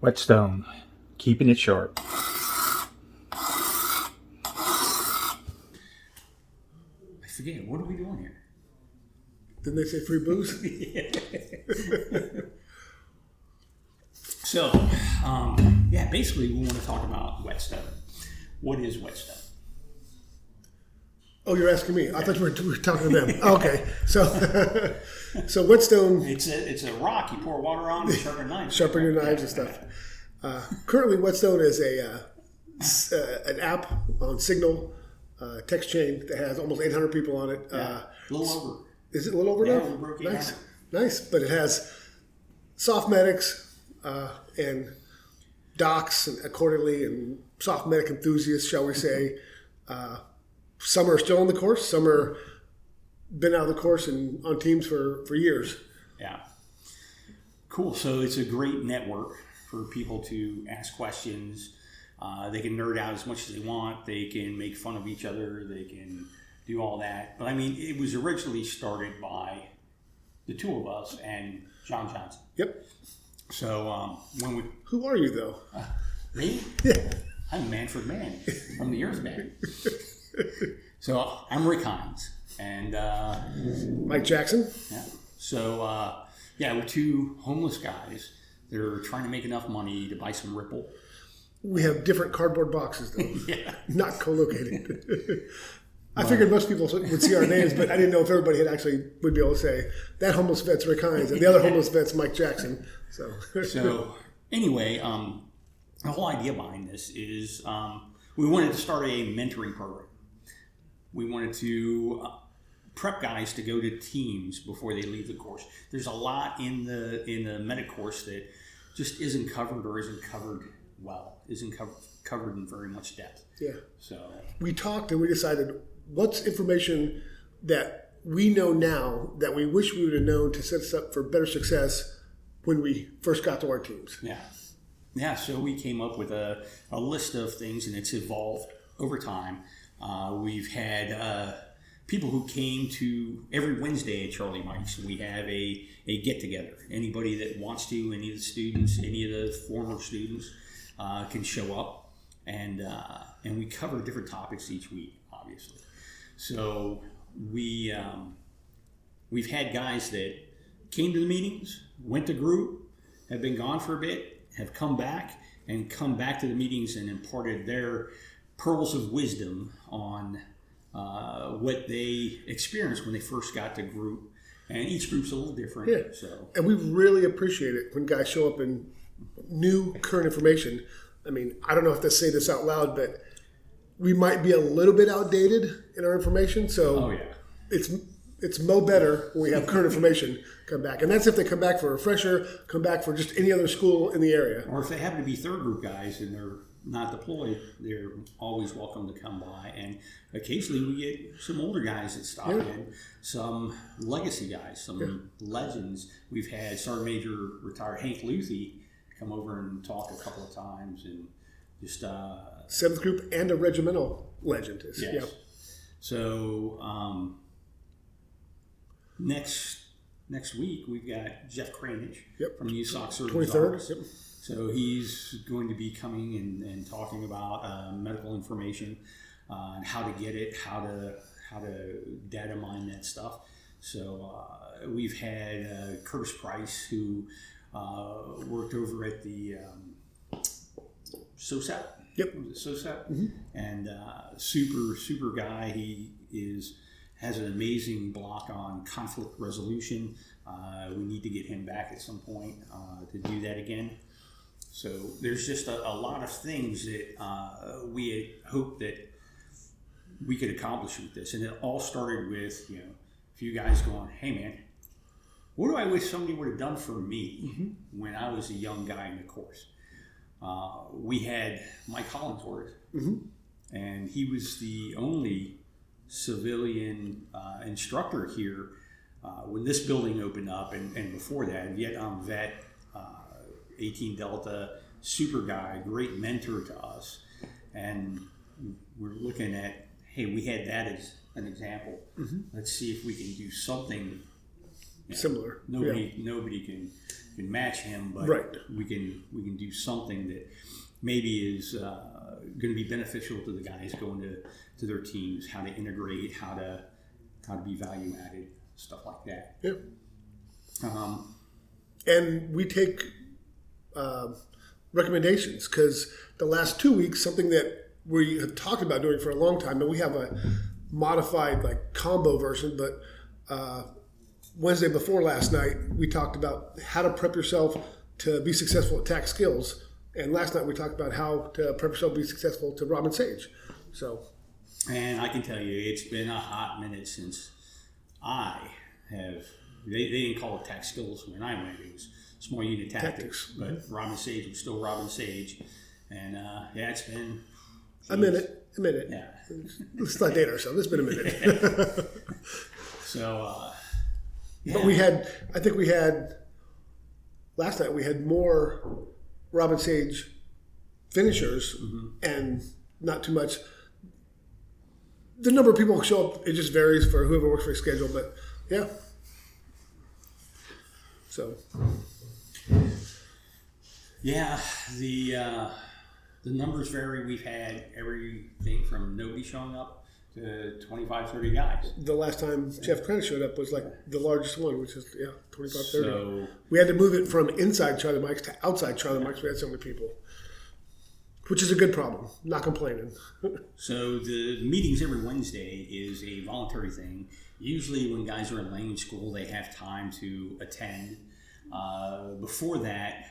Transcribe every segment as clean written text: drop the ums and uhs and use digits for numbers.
Whetstone, keeping it sharp. I forget, what are we doing here? Didn't they say free booze? So, basically we want to talk about Whetstone. What is Whetstone? Oh, you're asking me. I thought we were talking to them. Okay, so Whetstone. It's a rock you pour water on and sharpen knives. Sharpen your knives and stuff. Currently, Whetstone is an app on Signal text chain that has almost 800 people on it. A little over. Is it a little over Yeah, now? we broke Nice. But it has SOF Medics and docs and accordingly, and SOF Medic enthusiasts, shall we say. Some are still on the course. Some are been out of the course and on teams for years. Yeah. Cool. So it's a great network for people to ask questions. They can nerd out as much as they want. They can make fun of each other. They can do all that. But I mean, it was originally started by the two of us and John Johnson. Yep. So Who are you, though? Me? Yeah. I'm Manfred Mann from the Earth Band. So I'm Rick Hines and Mike Jackson. Yeah. So we're two homeless guys. They're trying to make enough money to buy some Ripple. We have different cardboard boxes, though. Yeah. Not co-located. I figured most people would see our names, but I didn't know if everybody would be able to say that homeless vet's Rick Hines and the other homeless vet's Mike Jackson. So anyway, the whole idea behind this is we wanted to start a mentoring program. We wanted to prep guys to go to teams before they leave the course. There's a lot in the medic course that just isn't covered or isn't covered well, isn't covered in very much depth. Yeah. So we talked and we decided what's information that we know now that we wish we would have known to set us up for better success when we first got to our teams. Yeah. Yeah, so we came up with a list of things, and it's evolved over time. We've had people who came to every Wednesday at Charlie Mike's. We have a get-together. Anybody that wants to, any of the students, any of the former students can show up, and we cover different topics each week, obviously. So we've had guys that came to the meetings, went to group, have been gone for a bit, have come back to the meetings and imparted their pearls of wisdom on what they experienced when they first got to group. And each group's a little different. Yeah. So. And we really appreciate it when guys show up in new current information. I mean, I don't know if to say this out loud, but we might be a little bit outdated in our information. So it's mo better when we have current information come back. And that's if they come back for a refresher, come back for just any other school in the area. Or if they happen to be third group guys and they're not deployed, they're always welcome to come by. And occasionally we get some older guys that stop in, some legacy guys, some legends. We've had Sergeant Major retired Hank Luthi come over and talk a couple of times, and just 7th group and a regimental legend. Yes. Yep. So next week we've got Jeff Cranage from USOC Surgeon's 23rd. Office. Yep. So he's going to be coming and talking about medical information and how to get it, how to data mine that stuff. So we've had Curtis Price, who worked over at the SOSAP. Yep. SOSAP. Mm-hmm. And super guy. He has an amazing block on conflict resolution. We need to get him back at some point to do that again. So there's just a lot of things that we had hoped that we could accomplish with this. And it all started with, a few guys going, hey man, what do I wish somebody would have done for me when I was a young guy in the course? We had Mike Hollingsworth, and he was the only civilian instructor here when this building opened up, and before that, Vietnam vet, 18 Delta, super guy, great mentor to us. And we're looking at, hey, we had that as an example. Let's see if we can do something similar. Nobody can can match him, but Right. we can do something that maybe is going to be beneficial to the guys going to their teams, how to integrate, how to be value added, stuff like that. Yeah. Um, And we take recommendations, because the last 2 weeks, something that we have talked about doing for a long time, and we have a modified like combo version, but Wednesday before last night, we talked about how to prep yourself to be successful at tax skills. And last night we talked about how to prep yourself to be successful to Robin Sage. So, and I can tell you, it's been a hot minute since I have. They didn't call it tax skills when I went. It was small unit tactics. But Robin Sage was still Robin Sage, and it's been a minute. Yeah, Let's not date ourselves. It's been a minute. So, But I think last night we had more Robin Sage finishers and not too much. The number of people who show up, it just varies for whoever works for a schedule, but yeah. So. Yeah, the numbers vary. We've had everything from nobody showing up to 25, 30 guys. The last time Jeff Krennic showed up was like the largest one, which is 25, 30. So, we had to move it from inside Charlie Mike's to outside Charlie Mike's. We had so many people, which is a good problem. Not complaining. So the meetings every Wednesday is a voluntary thing. Usually when guys are in language school, they have time to attend. Before that,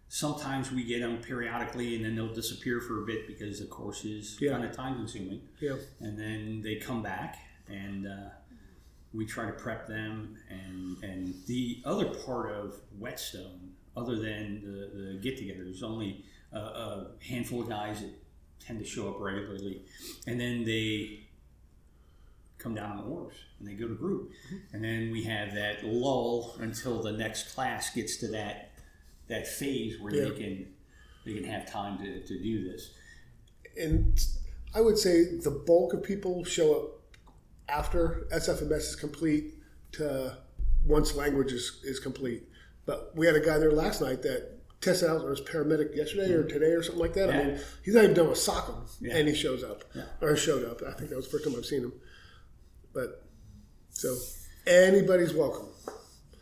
sometimes we get them periodically, and then they'll disappear for a bit because the course is kind of time consuming. Yeah. And then they come back, and we try to prep them. And the other part of Whetstone, other than the get-together, there's only a handful of guys that tend to show up regularly, and then they come down on oars and they go to group, and then we have that lull until the next class gets to that phase where they can have time to do this. And I would say the bulk of people show up after SFMS is complete to once language is complete. But we had a guy there last night that tested out as paramedic yesterday or today or something like that. Yeah. I mean, he's not even done with soccer, and he shows up or showed up. I think that was the first time I've seen him. But so anybody's welcome.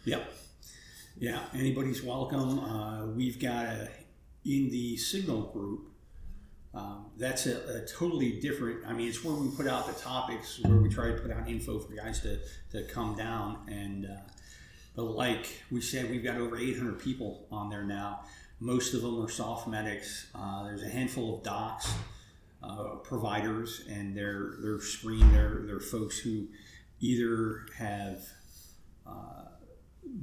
Yeah, anybody's welcome. We've got in the Signal group, that's a totally different, I mean, it's where we put out the topics, where we try to put out info for guys to come down. And but like we said, we've got over 800 people on there now. Most of them are SOF Medics. There's a handful of docs, providers, and they're screened. They're folks who either have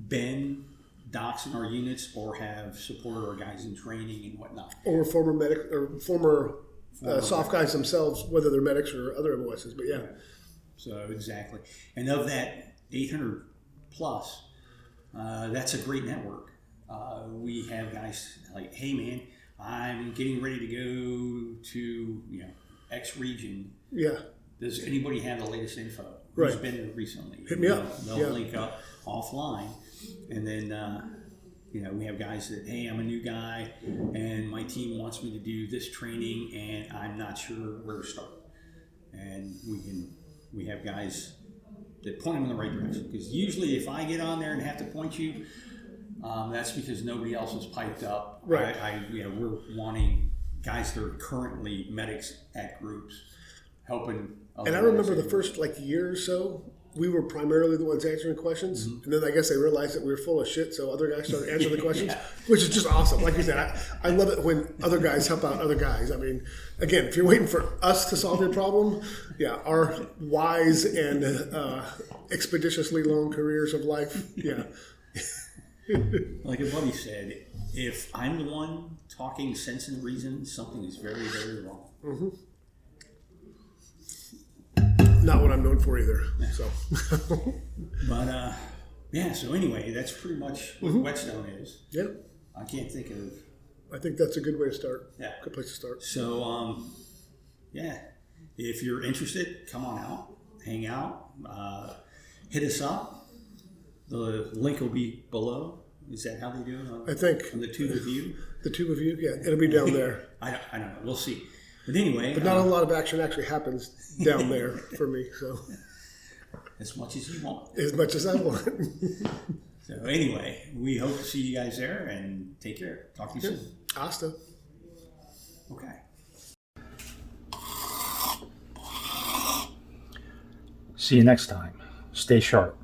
been docs in our units or have supported our guys in training and whatnot. Or former medic or former SOF guys themselves, whether they're medics or other MOSs. But yeah. So exactly. And of that 800 plus, that's a great network. We have guys like, hey man, I'm getting ready to go to X region. Yeah. Does anybody have the latest info? Right. Who's been there recently? Hit me up. They'll link up offline, and then we have guys that, hey, I'm a new guy, and my team wants me to do this training, and I'm not sure where to start. And we have guys that point them in the right direction. Because usually, if I get on there and have to point you, that's because nobody else was piped up. Right. We're wanting guys that are currently medics at groups helping. And I remember the first year or so, we were primarily the ones answering questions, and then I guess they realized that we were full of shit, so other guys started answering the questions, which is just awesome. Like you said, I love it when other guys help out other guys. I mean, again, if you're waiting for us to solve your problem, our wise and expeditiously long careers of life, Like a buddy said, if I'm the one talking sense and reason, something is very, very wrong. Mm-hmm. Not what I'm known for either. So, but so anyway, that's pretty much what Whetstone is. Yeah, I can't think of. I think that's a good way to start. Yeah, good place to start. So, if you're interested, come on out, hang out, hit us up. The link will be below. Is that how they do it? I think. On the tube of you? The tube of you, yeah, it'll be down there. I don't know. We'll see. But anyway. But not a lot of action actually happens down there for me, so. As much as you want. As much as I want. So anyway, we hope to see you guys there, and take care. Talk to you soon. Hasta. Okay. See you next time. Stay sharp.